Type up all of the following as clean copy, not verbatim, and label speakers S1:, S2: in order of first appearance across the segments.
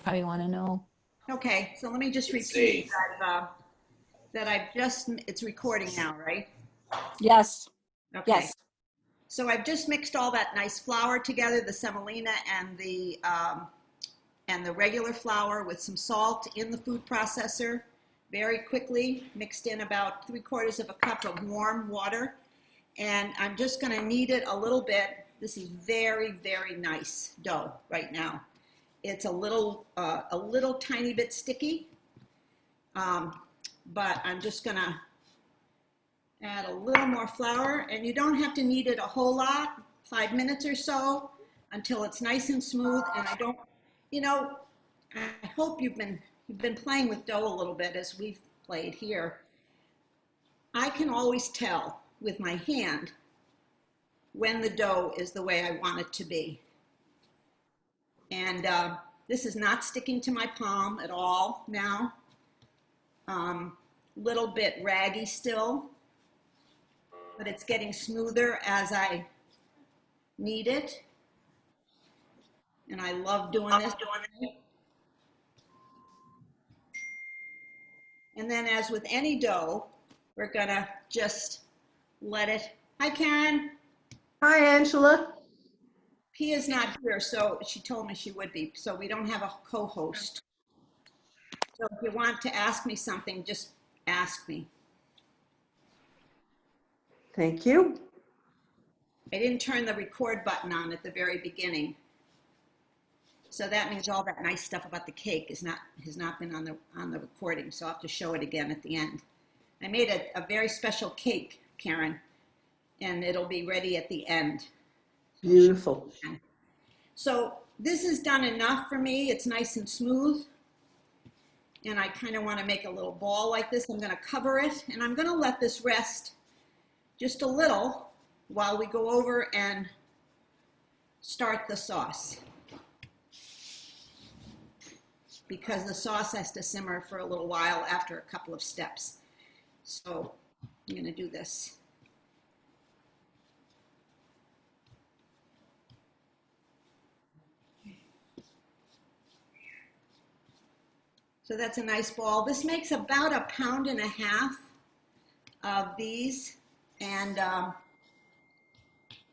S1: probably want to know.
S2: Okay, so let me just repeat that I've just, it's recording now, right?
S1: Yes.
S2: Okay.
S1: Yes.
S2: So I've just mixed all that nice flour together, the semolina and the regular flour with some salt in the food processor. Very quickly mixed in about 3/4 of a cup of warm water. And I'm just gonna knead it a little bit. This is very, very nice dough right now. It's a little tiny bit sticky, but I'm just gonna add a little more flour, and you don't have to knead it a whole lot, 5 minutes or so, until it's nice and smooth. And I don't, you know, I hope you've been playing with dough a little bit as we've played here. I can always tell with my hand when the dough is the way I want it to be. And this is not sticking to my palm at all now. Little bit raggy still, but it's getting smoother as I knead it. And I love doing this. And then as with any dough, we're gonna just let it, hi Karen.
S3: Hi, Angela.
S2: Pia's not here, so she told me she would be, so we don't have a co-host. So if you want to ask me something, just ask me.
S3: Thank you.
S2: I didn't turn the record button on at the very beginning. So that means all that nice stuff about the cake has not been on the recording, so I'll have to show it again at the end. I made a very special cake, Karen, and it'll be ready at the end.
S3: Beautiful.
S2: So this is done enough for me. It's nice and smooth. And I kind of want to make a little ball like this. I'm going to cover it, and I'm going to let this rest just a little while we go over and start the sauce, because the sauce has to simmer for a little while after a couple of steps. So I'm going to do this. So that's a nice ball. This makes about 1.5 pounds of these, and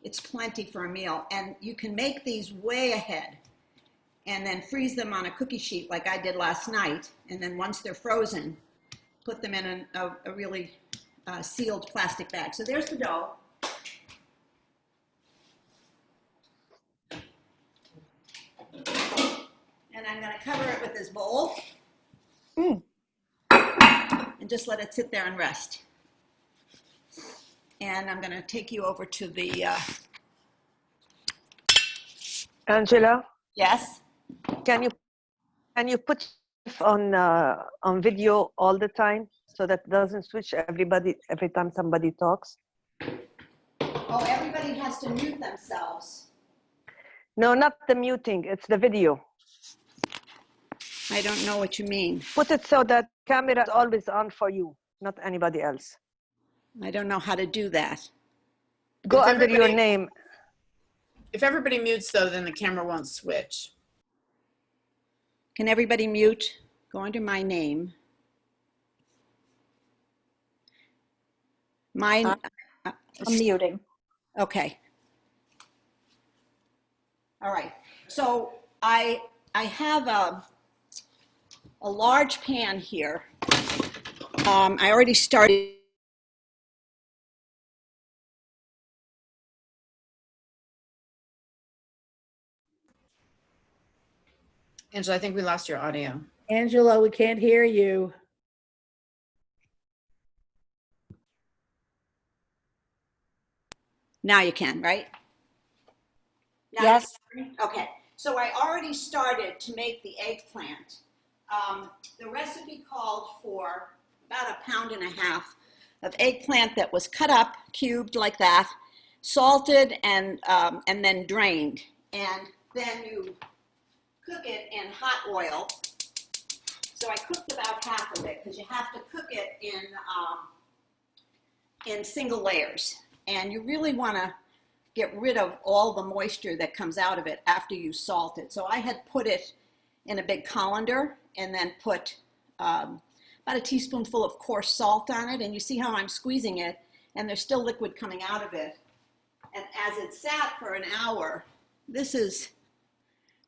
S2: it's plenty for a meal. And you can make these way ahead and then freeze them on a cookie sheet like I did last night. And then once they're frozen, put them in a really sealed plastic bag. So there's the dough. And I'm gonna cover it with this bowl. And just let it sit there and rest. And I'm gonna take you over to the,
S4: Angela,
S2: yes?
S4: can you put on video all the time so that it doesn't switch every time somebody talks?
S2: Oh, everybody has to mute themselves.
S4: No, not the muting, it's the video.
S2: I don't know what you mean.
S4: Put it so that camera is always on for you, not anybody else.
S2: I don't know how to do that.
S4: Go
S5: If
S4: under your
S5: everybody-
S4: name.
S5: If everybody mutes though, then the camera won't switch.
S2: Can everybody mute? Go under my name. Mine.
S1: I'm muting.
S2: Okay. All right. So I have a large pan here. I already started.
S5: Angela, I think we lost your audio.
S6: Angela, we can't hear you.
S2: Now you can, right? Now
S1: Yes.
S2: you can? Okay. So I already started to make the eggplant. The recipe called for about 1.5 pounds of eggplant that was cut up, cubed like that, salted, and then drained. And then you cook it in hot oil. So I cooked about half of it because you have to cook it in single layers. And you really want to get rid of all the moisture that comes out of it after you salt it. So I had put it in a big colander and then put about a teaspoonful of coarse salt on it. And you see how I'm squeezing it, and there's still liquid coming out of it. And as it sat for an hour, this is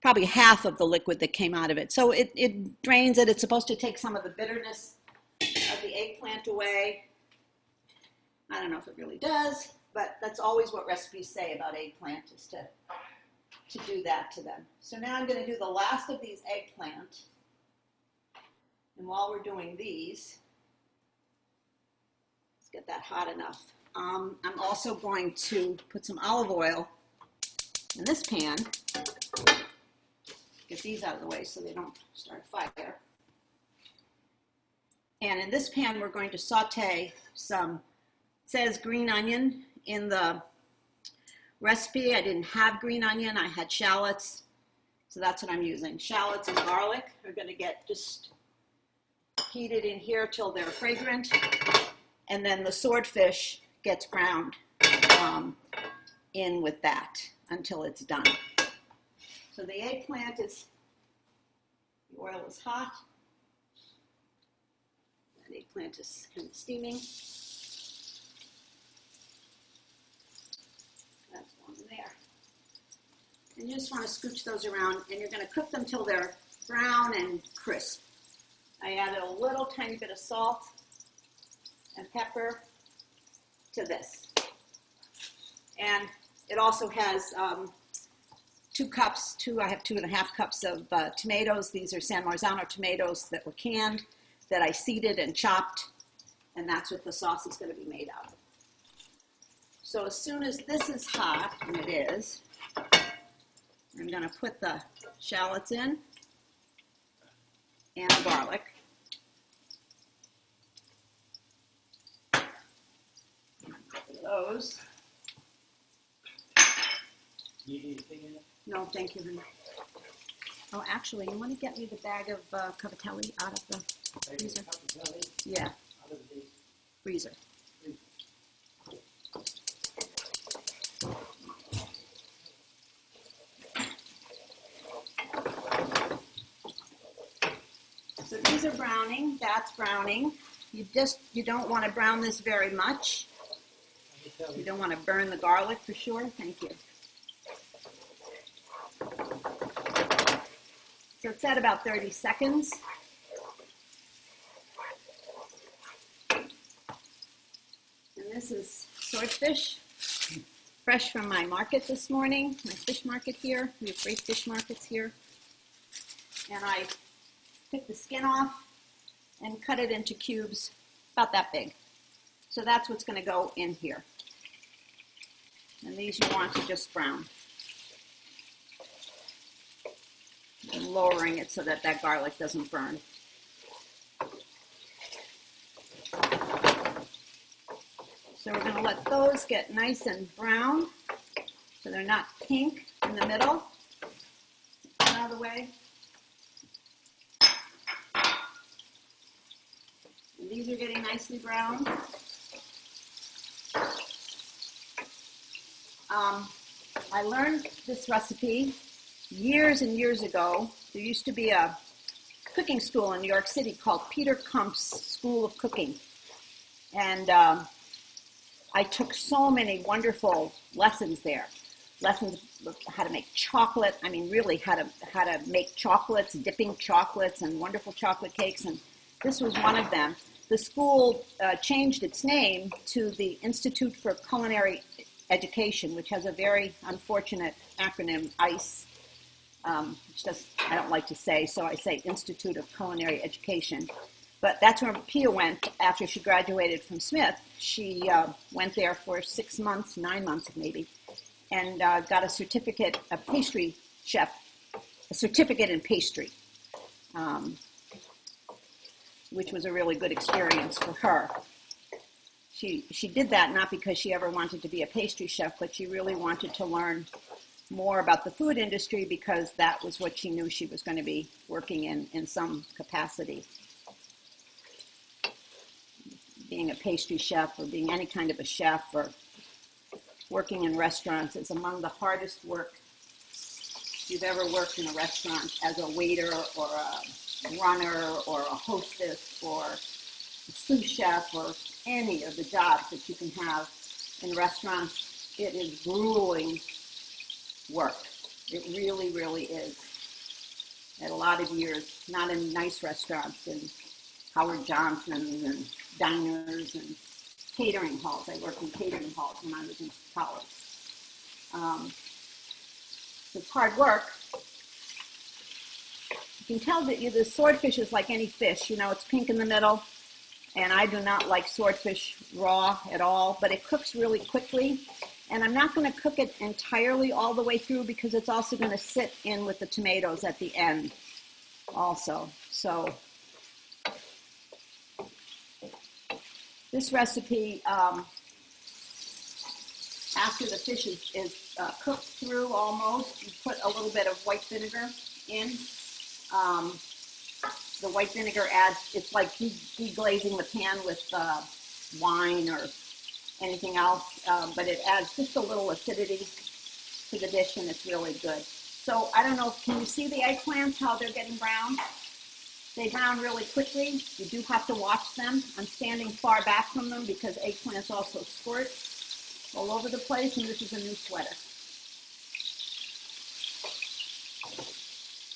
S2: probably half of the liquid that came out of it. So it drains it. It's supposed to take some of the bitterness of the eggplant away. I don't know if it really does, but that's always what recipes say about eggplant, is to do that to them. So now I'm going to do the last of these eggplant. And while we're doing these, let's get that hot enough. I'm also going to put some olive oil in this pan. Get these out of the way so they don't start a fire. And in this pan, we're going to saute some, it says green onion in the recipe. I didn't have green onion, I had shallots. So that's what I'm using. Shallots and garlic are going to get just heated in here till they're fragrant. And then the swordfish gets browned in with that until it's done. So the eggplant is, the oil is hot. That eggplant is kind of steaming. That's one there. And you just want to scooch those around, and you're going to cook them till they're brown and crisp. I added a little tiny bit of salt and pepper to this. And it also has I have 2.5 cups of tomatoes. These are San Marzano tomatoes that were canned, that I seeded and chopped, and that's what the sauce is going to be made out of. So as soon as this is hot, and it is, I'm going to put the shallots in and the garlic. Those.
S7: Need anything in it?
S2: No, thank you, honey. Oh, actually, you want to get me the bag of Cavatelli out of the freezer? Yeah,
S7: Out of the
S2: freezer. So these are browning, that's browning. You don't want to brown this very much. You don't want to burn the garlic for sure. Thank you. So it's at about 30 seconds. And this is swordfish, fresh from my market this morning, my fish market here. We have great fish markets here. And I took the skin off and cut it into cubes about that big. So that's what's going to go in here. And these you want to just brown. And lowering it so that that garlic doesn't burn. So we're going to let those get nice and brown so they're not pink in the middle. Out of the way. And these are getting nicely browned. I learned this recipe years and years ago. There used to be a cooking school in New York City called Peter Kump's School of Cooking. And I took so many wonderful lessons there. Lessons how to make chocolate. I mean, really how to make chocolates, dipping chocolates and wonderful chocolate cakes. And this was one of them. The school changed its name to the Institute for Culinary Education, which has a very unfortunate acronym, ICE, which I don't like to say, so I say Institute of Culinary Education. But that's where Pia went after she graduated from Smith. She went there for 6 months, 9 months maybe, and got a certificate, a pastry chef, a certificate in pastry, which was a really good experience for her. She did that not because she ever wanted to be a pastry chef, but she really wanted to learn more about the food industry because that was what she knew she was going to be working in some capacity. Being a pastry chef or being any kind of a chef or working in restaurants is among the hardest work you've ever worked in a restaurant as a waiter or a runner or a hostess or a sous chef or any of the jobs that you can have in restaurants, it is grueling work. It really, really is. I had a lot of years, not in nice restaurants, in Howard Johnson's and diners and catering halls. I worked in catering halls when I was in college. It's hard work. You can tell that the swordfish is like any fish. You know, it's pink in the middle. And I do not like swordfish raw at all, but it cooks really quickly. And I'm not going to cook it entirely all the way through because it's also going to sit in with the tomatoes at the end also. So this recipe, after the fish is cooked through almost, you put a little bit of white vinegar in. The white vinegar adds, it's like deglazing the pan with wine or anything else, but it adds just a little acidity to the dish and it's really good. So I don't know, can you see the eggplants, how they're getting brown? They brown really quickly. You do have to watch them. I'm standing far back from them because eggplants also squirt all over the place, and this is a new sweater.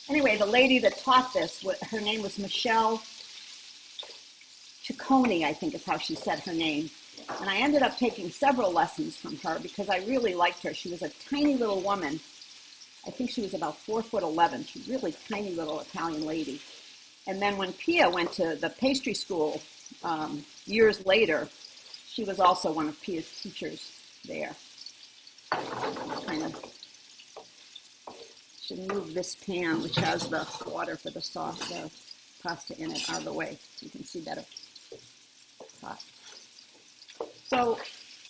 S2: Anyway, the lady that taught this, her name was Michelle Ciccone, I think is how she said her name. And I ended up taking several lessons from her because I really liked her. She was a tiny little woman. I think she was about 4'11". She's a really tiny little Italian lady. And then when Pia went to the pastry school years later, she was also one of Pia's teachers there. Kind of should move this pan, which has the water for the sauce, the pasta in it, out of the way so you can see better. Hot. So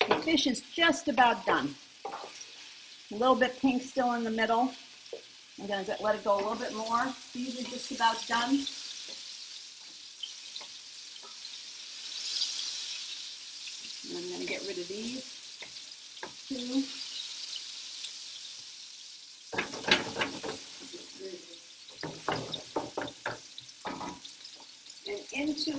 S2: the fish is just about done. A little bit pink still in the middle. I'm going to let it go a little bit more. These are just about done. And I'm going to get rid of these two. And into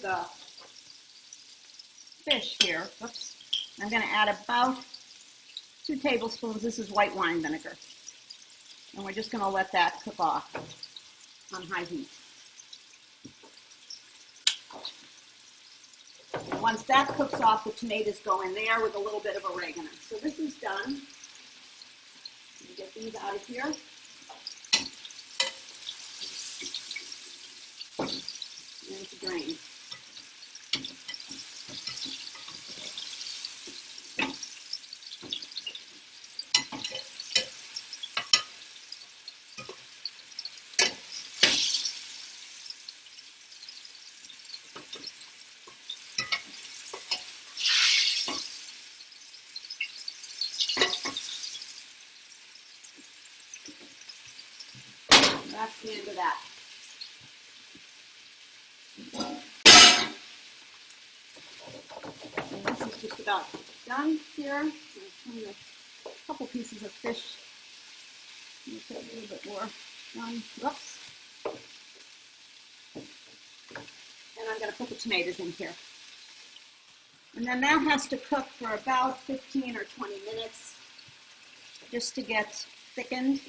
S2: the fish here, oops, I'm going to add about 2 tablespoons. This is white wine vinegar. And we're just going to let that cook off on high heat. And once that cooks off, the tomatoes go in there with a little bit of oregano. So this is done. Let me get these out of here. And to drain. That's the end of that. And this is just about done here. I'm going to a couple pieces of fish. Let me put a little bit more done. Whoops. And I'm going to put the tomatoes in here. And then that has to cook for about 15 or 20 minutes just to get thickened.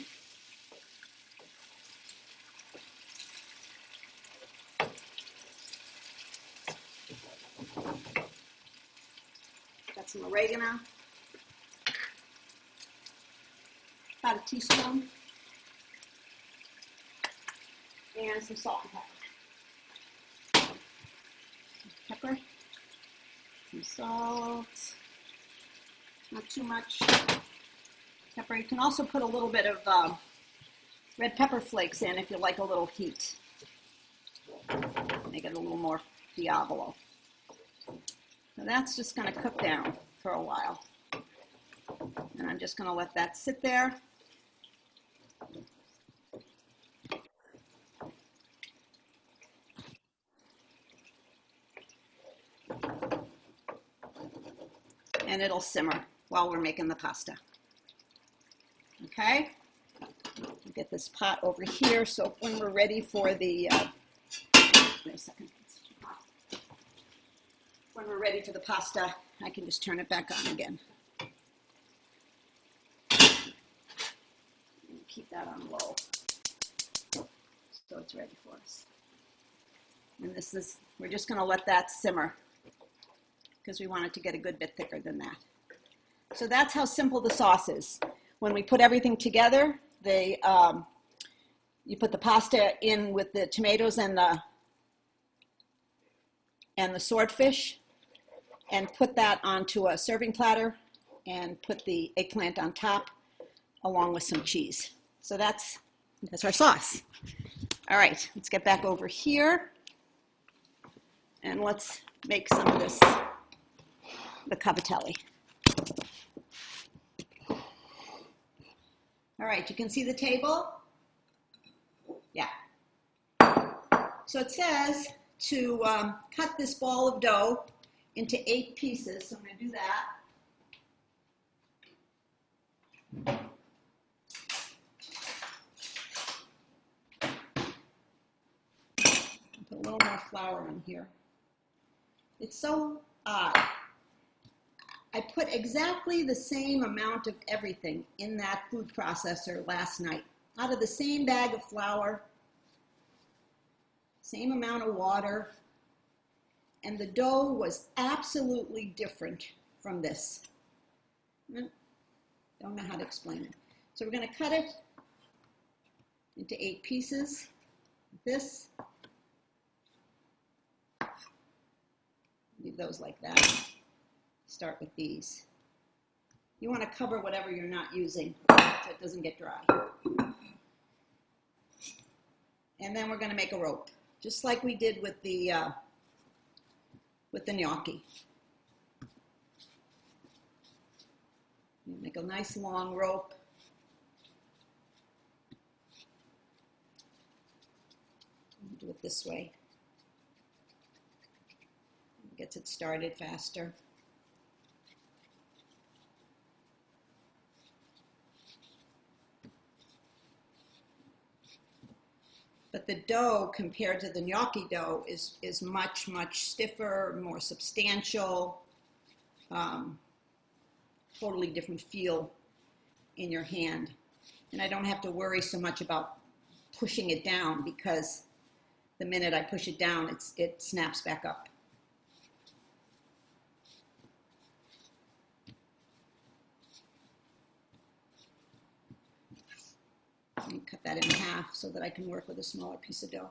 S2: Got some oregano, about a teaspoon, and some salt and pepper. Pepper, some salt, not too much pepper. You can also put a little bit of red pepper flakes in if you like a little heat. Make it a little more Diavolo. Now that's just going to cook down for a while. And I'm just going to let that sit there. and it'll simmer while we're making the pasta. Okay? Get this pot over here so when we're ready for the, wait a second. When we're ready for the pasta, I can just turn it back on again. And keep that on low so it's ready for us. And this is, we're just going to let that simmer because we want it to get a good bit thicker than that. So that's how simple the sauce is. When we put everything together, you put the pasta in with the tomatoes and the swordfish, and put that onto a serving platter and put the eggplant on top along with some cheese. So that's our sauce. All right, let's get back over here and let's make some of this, the cavatelli. All right, you can see the table? Yeah. So it says to cut this ball of dough into 8 pieces. So I'm going to do that. Put a little more flour in here. It's so odd. I put exactly the same amount of everything in that food processor last night. Out of the same bag of flour, same amount of water, and the dough was absolutely different from this. Don't know how to explain it. So we're going to cut it into 8 pieces. This. Leave those like that. Start with these. You want to cover whatever you're not using so it doesn't get dry. And then we're going to make a rope, just like we did with the gnocchi. Make a nice long rope. Do it this way. Gets it started faster. But the dough compared to the gnocchi dough is much, much stiffer, more substantial, totally different feel in your hand. And I don't have to worry so much about pushing it down because the minute I push it down, it snaps back up. And cut that in half so that I can work with a smaller piece of dough.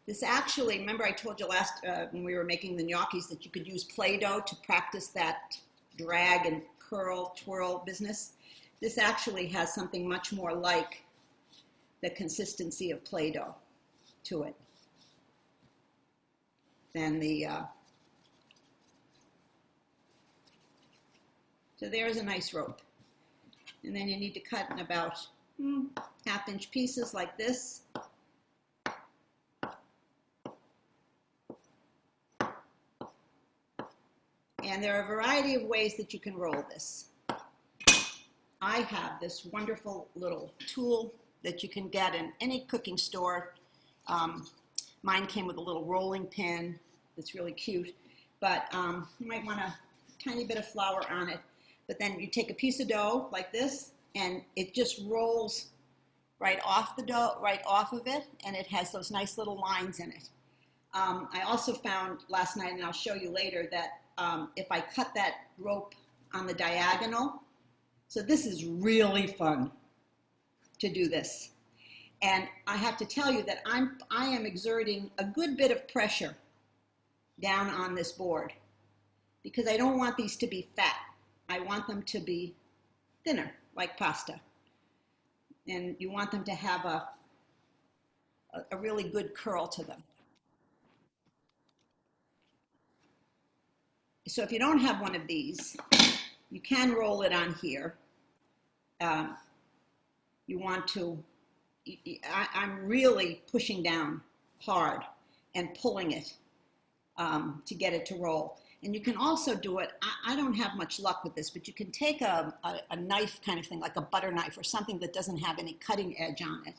S2: This actually, remember I told you last when we were making the gnocchis that you could use Play-Doh to practice that drag and curl, twirl business. This actually has something much more like the consistency of Play-Doh to it than the so there's a nice rope. And then you need to cut in about 1/2-inch pieces like this. And there are a variety of ways that you can roll this. I have this wonderful little tool that you can get in any cooking store. Mine came with a little rolling pin that's really cute, but you might want a tiny bit of flour on it. But then you take a piece of dough like this, and it just rolls right off the dough, right off of it, and it has those nice little lines in it. I also found last night, and I'll show you later, that if I cut that rope on the diagonal, so this is really fun to do this. And I have to tell you that I am exerting a good bit of pressure down on this board because I don't want these to be fat. I want them to be thinner, like pasta. And you want them to have a really good curl to them. So if you don't have one of these, you can roll it on here. You want to, I'm really pushing down hard and pulling it to get it to roll. And you can also do it, I don't have much luck with this, but you can take a knife kind of thing, like a butter knife or something that doesn't have any cutting edge on it,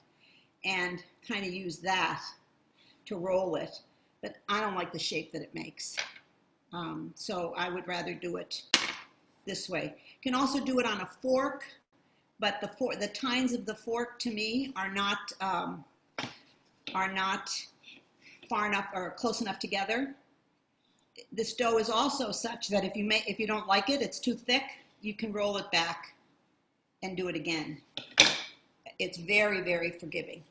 S2: and kind of use that to roll it. But I don't like the shape that it makes. So I would rather do it this way. You can also do it on a fork, but the tines of the fork to me are not far enough or close enough together. This dough is also such that if you don't like it, it's too thick, you can roll it back and do it again. It's very, very forgiving.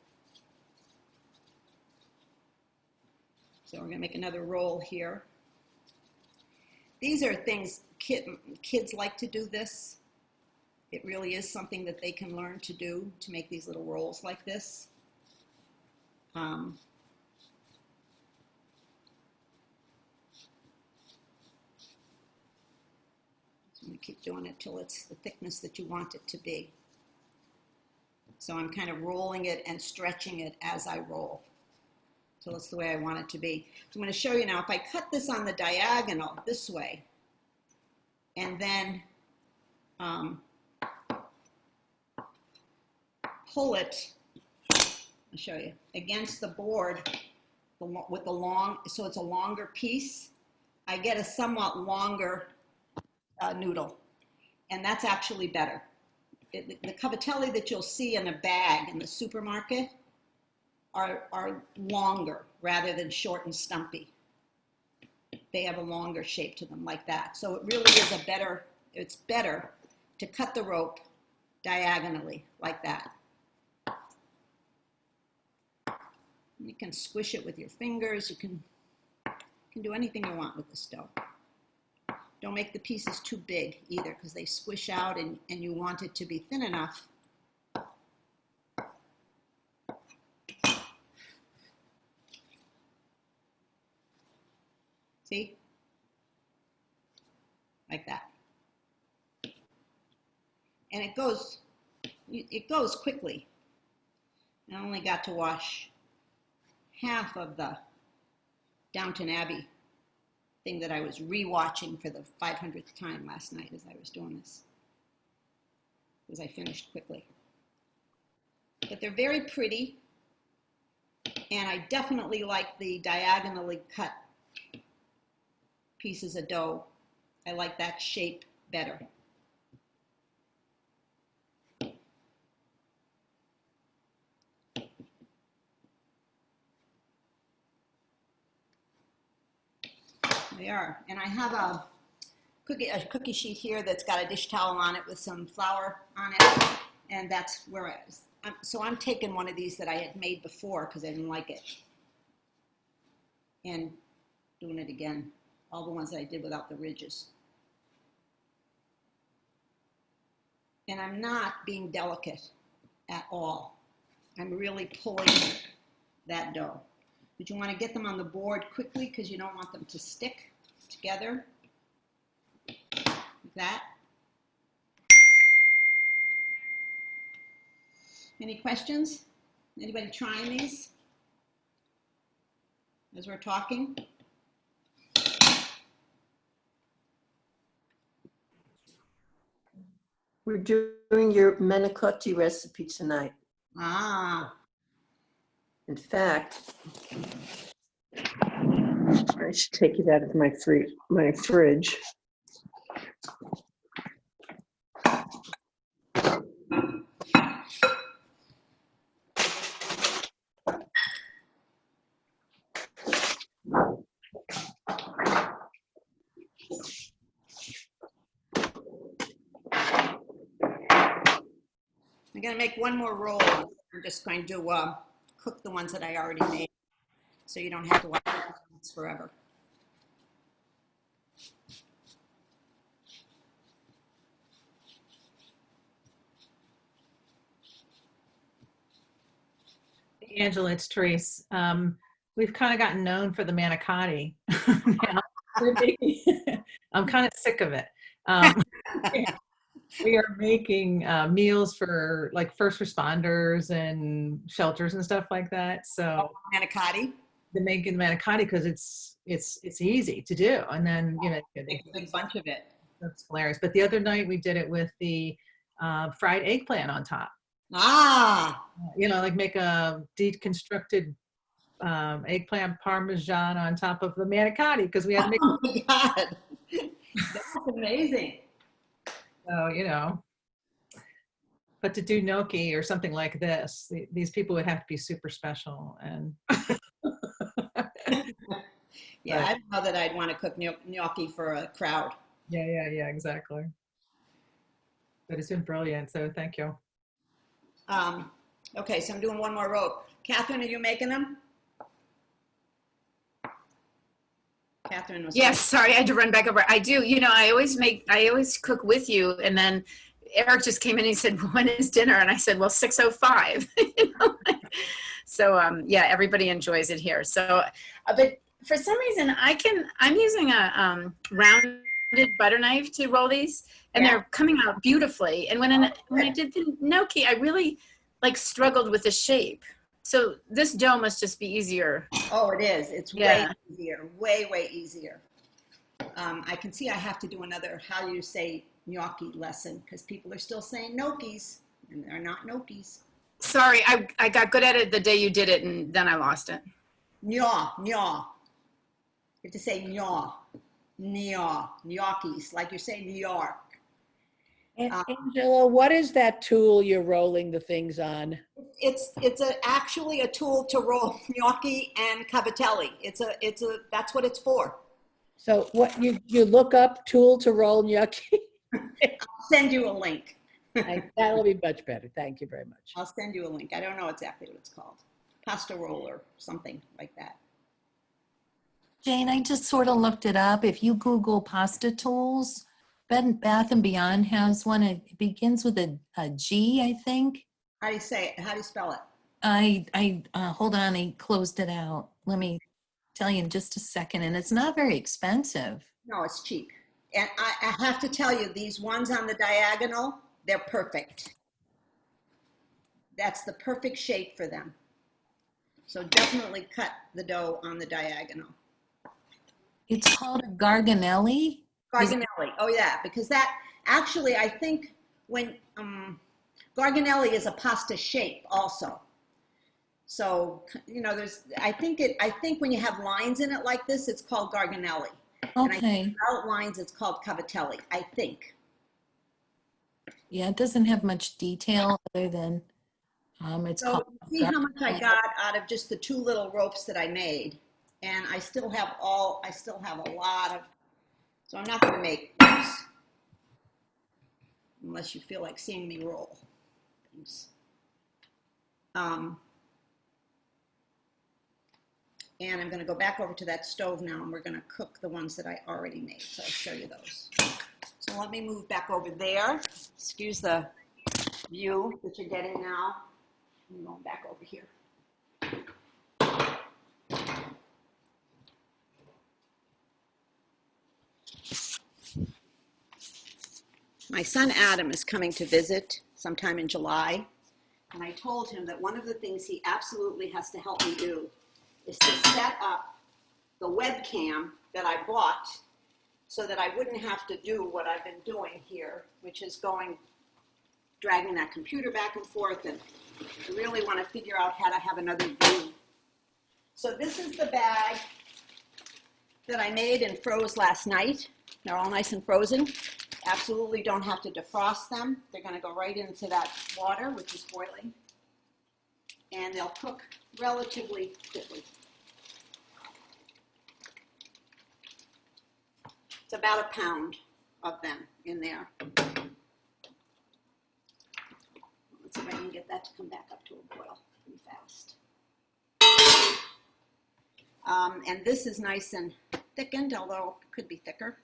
S2: So we're gonna make another roll here. These are things, kids like to do this. It really is something that they can learn to do, to make these little rolls like this. I'm going to keep doing it till it's the thickness that you want it to be. So I'm kind of rolling it and stretching it as I roll till it's the way I want it to be. So I'm going to show you now, if I cut this on the diagonal this way and then pull it, I'll show you, against the board with the long, so it's a longer piece, I get a somewhat longer noodle, and that's actually better. The Cavatelli that you'll see in a bag in the supermarket are longer rather than short and stumpy. They have a longer shape to them like that. So it really is it's better to cut the rope diagonally like that. You can squish it with your fingers. You can do anything you want with this dough. Don't make the pieces too big either, because they squish out and you want it to be thin enough. See? Like that. And it goes quickly. I only got to wash half of the Downton Abbey thing that I was re-watching for the 500th time last night as I was doing this, because I finished quickly. But they're very pretty, and I definitely like the diagonally cut pieces of dough. I like that shape better. They are, and I have a cookie sheet here that's got a dish towel on it with some flour on it, and that's where so I'm taking one of these that I had made before because I didn't like it, and doing it again, all the ones that I did without the ridges. And I'm not being delicate at all. I'm really pulling that dough. But you want to get them on the board quickly because you don't want them to stick together like that. Any questions? Anybody trying these as we're talking?
S3: We're doing your manicotti recipe tonight.
S2: Ah,
S3: In fact, I should take it out of my fridge.
S2: I'm going to make one more roll. I'm just going to cook the ones that I already made, so you don't have to watch it forever.
S1: Angela, it's Therese. We've kind of gotten known for the manicotti. Now, I'm kind of sick of it. We are making meals for like first responders and shelters and stuff like that. So
S2: Manicotti.
S1: the making manicotti because it's easy to do. And then, you know,
S2: Make a big bunch of it.
S1: that's hilarious. But the other night we did it with the fried eggplant on top.
S2: Ah,
S1: You know, like make a deconstructed eggplant parmesan on top of the manicotti because we had to make
S2: oh my God. That's amazing.
S1: so, you know. But to do gnocchi or something like this, these people would have to be super special. And
S2: Yeah, I don't know that I'd want to cook gnocchi for a crowd.
S1: yeah, exactly. But it's been brilliant, so thank you.
S2: Okay, so I'm doing one more rope. Catherine, are you making them? Catherine was.
S5: Yes, sorry, I had to run back over. I do, you know, I always cook with you, and then Eric just came in and he said, when is dinner? And I said, well, 6:05. You know? So yeah, everybody enjoys it here. So, but for some reason I'm using a rounded butter knife to roll these, and they're coming out beautifully. And when I did the gnocchi, I really like struggled with the shape. So this dough must just be easier.
S2: Oh, it is. It's
S5: Yeah.
S2: way easier, way easier. I can see I have to do another how you say gnocchi lesson because people are still saying gnocchis and they're not gnocchis.
S5: Sorry, I got good at it the day you did it, and then I lost it.
S2: Gnaw. You have to say gnaw, gnocchis, like you say New York.
S6: Angela, what is that tool you're rolling the things on?
S2: It's actually a tool to roll gnocchi and cavatelli. That's what it's for.
S6: So what you look up tool to roll gnocchi?
S2: I'll send you a link.
S6: That'll be much better. Thank you very much.
S2: I'll send you a link. I don't know exactly what it's called. Pasta roller, something like that.
S8: Jane, I just sort of looked it up. If you Google pasta tools, Bath and Beyond has one. It begins with a G, I think.
S2: How do you say it? How do you spell it?
S8: I hold on, I closed it out. Let me tell you in just a second. And it's not very expensive.
S2: No, it's cheap. And I have to tell you, these ones on the diagonal, they're perfect. That's the perfect shape for them. So definitely cut the dough on the diagonal.
S8: It's called a garganelli.
S2: Garganelli. Oh yeah, because that actually, I think when garganelli is a pasta shape also. So you know, I think when you have lines in it like this, it's called garganelli. And I
S8: Okay.
S2: think without lines, it's called cavatelli. I think.
S8: Yeah, it doesn't have much detail other than it's
S2: So
S8: called.
S2: see how much I got out of just the two little ropes that I made, and I still have a lot of. So I'm not going to make these unless you feel like seeing me roll things. And I'm going to go back over to that stove now, and we're going to cook the ones that I already made. So I'll show you those. So let me move back over there. Excuse the view that you're getting now. I'm going back over here. My son Adam is coming to visit sometime in July, and I told him that one of the things he absolutely has to help me do is to set up the webcam that I bought so that I wouldn't have to do what I've been doing here, which is dragging that computer back and forth, and I really want to figure out how to have another view. So this is the bag that I made and froze last night. They're all nice and frozen. Absolutely don't have to defrost them. They're going to go right into that water, which is boiling. And they'll cook relatively quickly. It's about a pound of them in there. Let's see if I can get that to come back up to a boil pretty fast. And this is nice and thickened, although it could be thicker.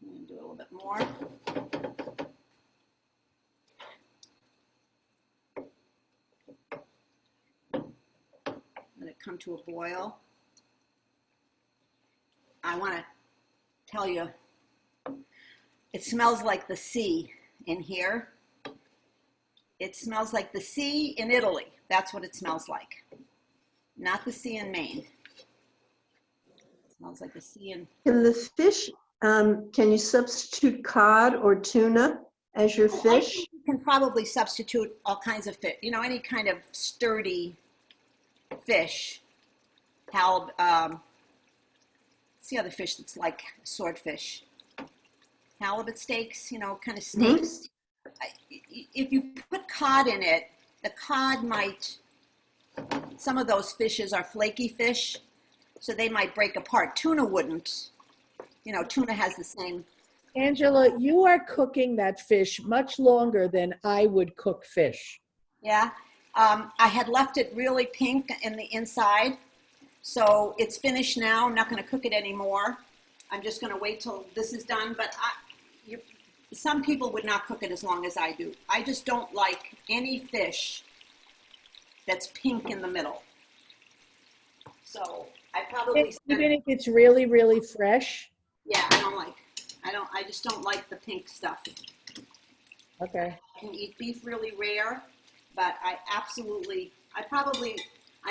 S2: I'm going to do a little bit more. Let it come to a boil. I want to tell you, it smells like the sea in here. It smells like the sea in Italy. That's what it smells like. not the sea in Maine. Smells like the sea in.
S3: Can the fish, can you substitute cod or tuna as your
S2: I
S3: fish?
S2: think you can probably substitute all kinds of fish, any kind of sturdy fish. What's the other fish that's like swordfish? Halibut steaks, kind of steaks. If you put cod in it, the cod might, some of those fishes are flaky fish, so they might break apart. Tuna wouldn't. Tuna has the same.
S6: Angela, you are cooking that fish much longer than I would cook fish.
S2: Yeah. I had left it really pink in the inside, so it's finished now. I'm not going to cook it anymore. I'm just going to wait till this is done, but some people would not cook it as long as I do. I just don't like any fish that's pink in the middle. So I probably
S6: Even if it's really, really fresh?
S2: yeah, I just don't like the pink stuff.
S6: Okay.
S2: I can eat beef really rare, but I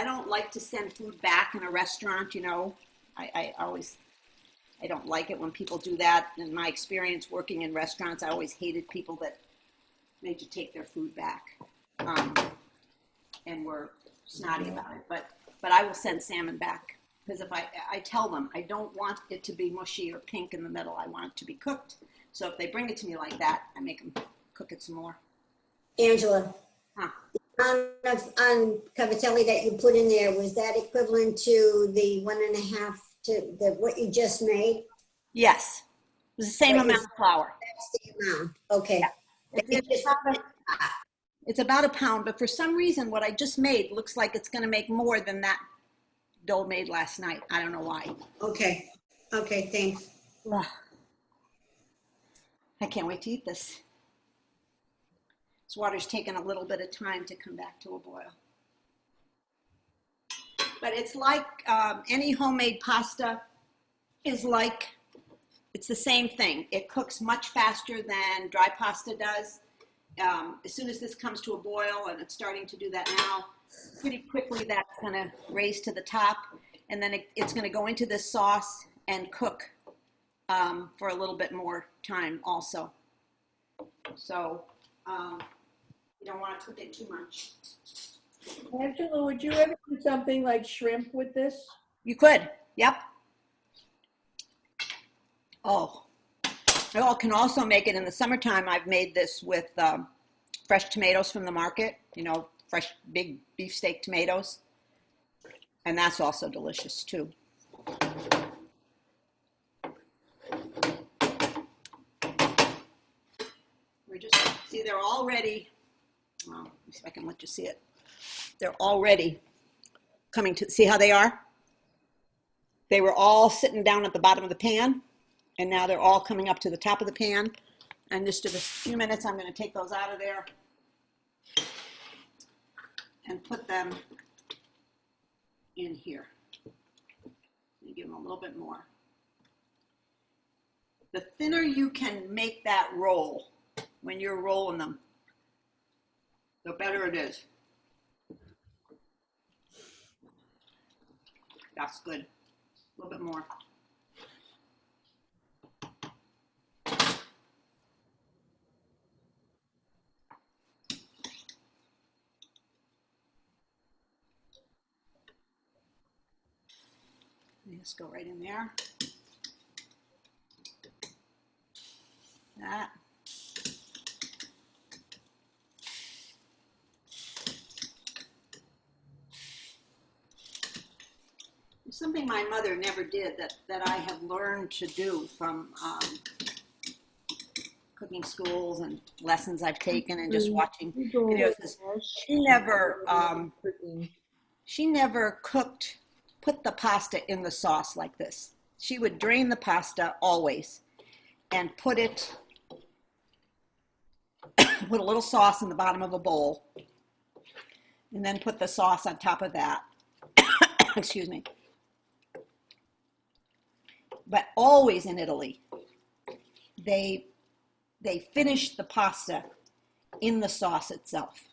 S2: don't like to send food back in a restaurant, I don't like it when people do that. In my experience working in restaurants, I always hated people that made you take their food back, and were snotty about it. But I will send salmon back, because if I tell them I don't want it to be mushy or pink in the middle, I want it to be cooked. So if they bring it to me like that, I make them cook it some more.
S9: Angela,
S2: Huh.
S9: on Cavatelli that you put in there, was that equivalent to the 1.5 to what you just made?
S2: Yes, it was the same
S9: But
S2: amount of flour.
S9: That's the amount. Okay.
S2: It's about a pound, but for some reason, what I just made looks like it's going to make more than that dough made last night. I don't know why.
S9: Okay. Okay, thanks.
S2: Ugh. I can't wait to eat this. This water's taken a little bit of time to come back to a boil. But it's like any homemade pasta is like, it's the same thing. It cooks much faster than dry pasta does. As soon as this comes to a boil, and it's starting to do that now, pretty quickly that's going to raise to the top, and then it's going to go into this sauce and cook for a little bit more time also. So you don't want to cook it too much.
S6: Angela, would you ever do something like shrimp with this?
S2: You could, yep. Oh, I can also make it in the summertime. I've made this with fresh tomatoes from the market, fresh big beefsteak tomatoes. And that's also delicious too. They're all ready. Well, let me see if I can let you see it. They're already coming to, see how they are? They were all sitting down at the bottom of the pan, and now they're all coming up to the top of the pan. And just in a few minutes, I'm going to take those out of there and put them in here. Let me give them a little bit more. The thinner you can make that roll when you're rolling them, the better it is. That's good. A little bit more. Just go right in there. That. Something my mother never did that I have learned to do from cooking schools and lessons I've taken and just watching videos. She never put the pasta in the sauce like this. She would drain the pasta always and put a little sauce in the bottom of a bowl, and then put the sauce on top of that. Excuse me. But always in Italy, they finish the pasta in the sauce itself,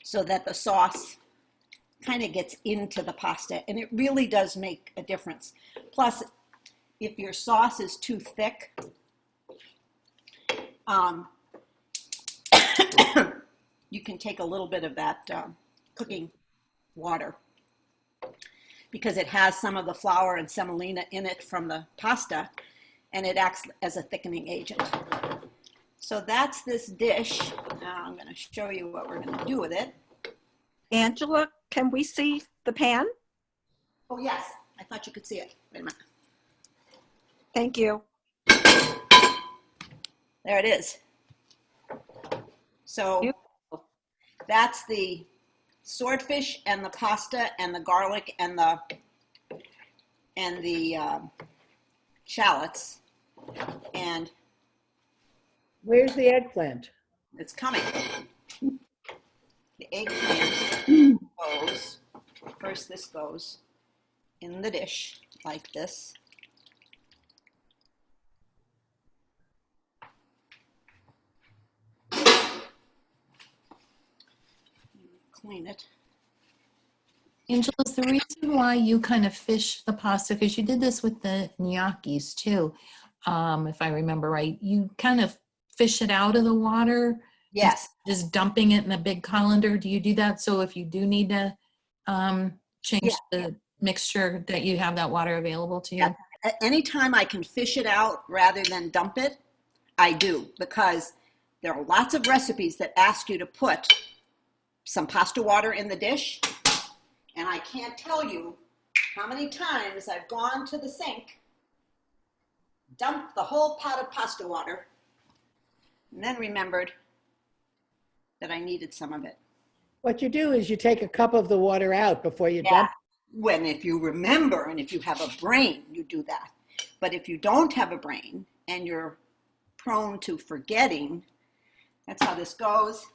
S2: so that the sauce kind of gets into the pasta, and it really does make a difference. Plus, if your sauce is too thick, you can take a little bit of that cooking water, because it has some of the flour and semolina in it from the pasta, and it acts as a thickening agent. So that's this dish. Now I'm going to show you what we're going to do with it.
S10: Angela, can we see the pan?
S2: Oh, yes. I thought you could see it. Wait a minute.
S10: Thank you.
S2: There it is. So that's the swordfish and the pasta and the garlic and the shallots, and
S6: Where's the eggplant?
S2: it's coming. The eggplant goes, first this goes in the dish like this. Clean it.
S8: Angela, is the reason why you kind of fish the pasta, because you did this with the gnocchis too, if I remember right, you kind of fish it out of the water?
S2: Yes.
S8: Just dumping it in a big colander? Do you do that? So if you do need to change the mixture, that you have that water available to you?
S2: Yeah. Anytime I can fish it out rather than dump it, I do, because there are lots of recipes that ask you to put some pasta water in the dish, and I can't tell you how many times I've gone to the sink, dumped the whole pot of pasta water, and then remembered that I needed some of it.
S6: What you do is you take a cup of the water out before you dump.
S2: When, if you remember and if you have a brain, you do that. But if you don't have a brain and you're prone to forgetting, that's how this goes.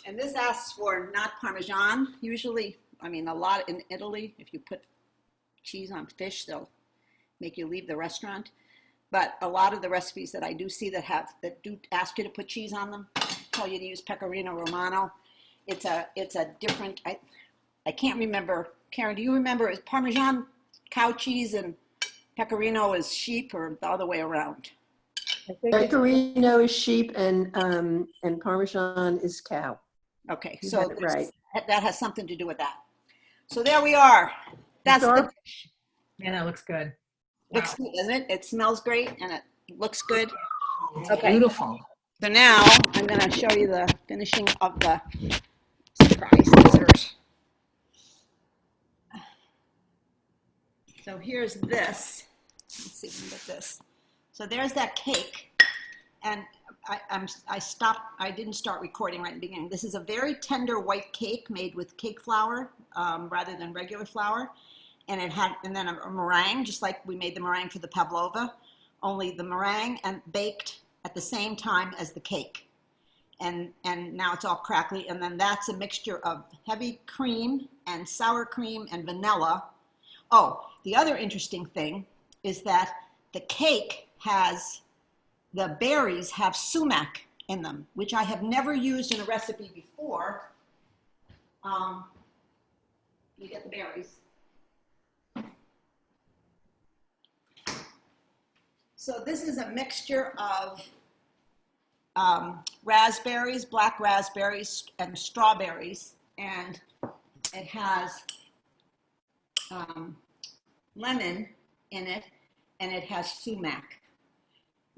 S2: And this asks for not Parmesan. Usually, I mean, a lot in Italy, if you put cheese on fish, they'll make you leave the restaurant. But a lot of the recipes that I do see that do ask you to put cheese on them, tell you to use Pecorino Romano. It's a different, I can't remember. Karen, do you remember, is Parmesan cow cheese and Pecorino is sheep, or the other way around?
S6: I think it's-
S3: Pecorino is sheep and Parmesan is cow.
S2: Okay,
S3: You
S2: so
S3: had it right.
S2: that has something to do with that. So there we are. That's the dish.
S1: Yeah, that looks good.
S2: Looks good, doesn't it? It smells great and it looks good.
S8: Okay. Beautiful.
S2: So now I'm going to show you the finishing of the surprise dessert. So here's this. Let's see if we can get this. So there's that cake. And I stopped, I didn't start recording right in the beginning. This is a very tender white cake made with cake flour rather than regular flour. And then a meringue, just like we made the meringue for the pavlova, only the meringue and baked at the same time as the cake. And now it's all crackly. And then that's a mixture of heavy cream and sour cream and vanilla. Oh, the other interesting thing is that the cake the berries have sumac in them, which I have never used in a recipe before. You get the berries. So this is a mixture of raspberries, black raspberries, and strawberries, and it has lemon in it, and it has sumac,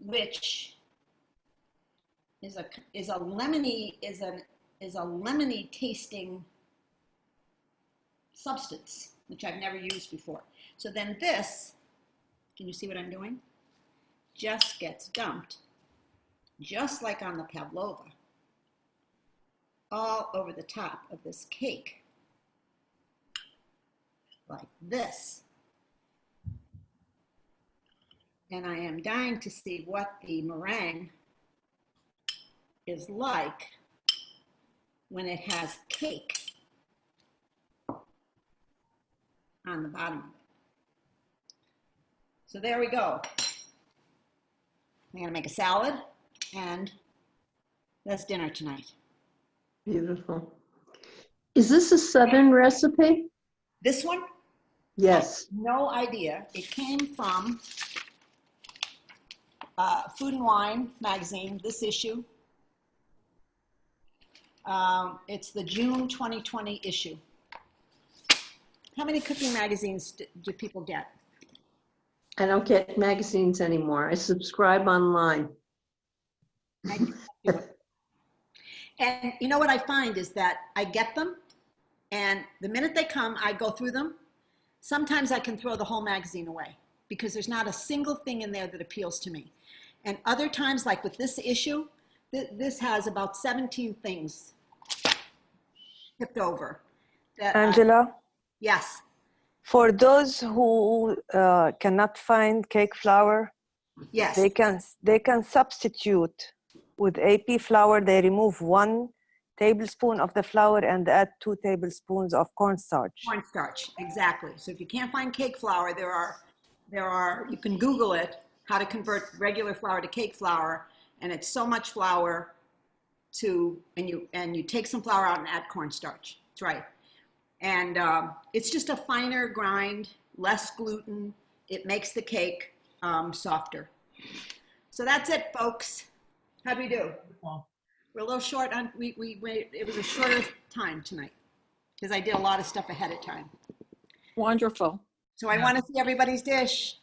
S2: which is a lemony tasting substance, which I've never used before. So then this, can you see what I'm doing? Just gets dumped, just like on the pavlova, all over the top of this cake, like this. And I am dying to see what the meringue is like when it has cake on the bottom of it. So there we go. I'm gonna make a salad, and that's dinner tonight.
S3: Beautiful. Is this a Southern recipe?
S2: This one,
S3: Yes.
S2: no idea. It came from Food and Wine magazine, this issue. It's the June 2020 issue. How many cooking magazines do people get?
S3: I don't get magazines anymore. I subscribe online.
S2: And you know what I find is that I get them, and the minute they come, I go through them. Sometimes I can throw the whole magazine away because there's not a single thing in there that appeals to me. And other times, like with this issue, this has about 17 things tipped over. That,
S4: Angela,
S2: yes.
S4: for those who cannot find cake flour,
S2: Yes.
S4: they can substitute with AP flour. They remove 1 tablespoon of the flour and add 2 tablespoons of cornstarch.
S2: Cornstarch, exactly. So if you can't find cake flour, there are, you can Google it, how to convert regular flour to cake flour, and it's so much flour and you take some flour out and add cornstarch. That's right. And it's just a finer grind, less gluten. It makes the cake softer. So that's it, folks. How do we do? We're a little short on, it was a shorter time tonight because I did a lot of stuff ahead of time.
S10: Wonderful.
S2: So I want to see everybody's dish.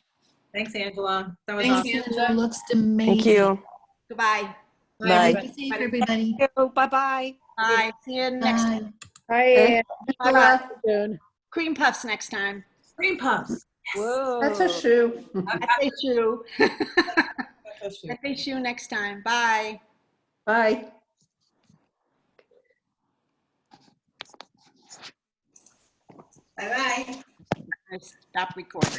S1: Thanks, Angela. That was
S5: Thanks,
S1: awesome.
S5: Angela.
S8: Looks amazing.
S4: Thank you.
S2: Goodbye.
S4: Bye.
S8: Be safe, everybody.
S10: Bye-bye.
S2: Bye. See you next time.
S8: Bye.
S6: Hi, Ann.
S2: Bye-bye.
S6: Soon.
S2: Cream puffs next time.
S1: Cream puffs.
S10: Whoa.
S3: That's a shoe.
S2: I say shoe. I say shoe next time. Bye.
S3: Bye.
S2: Bye-bye. I stop recording.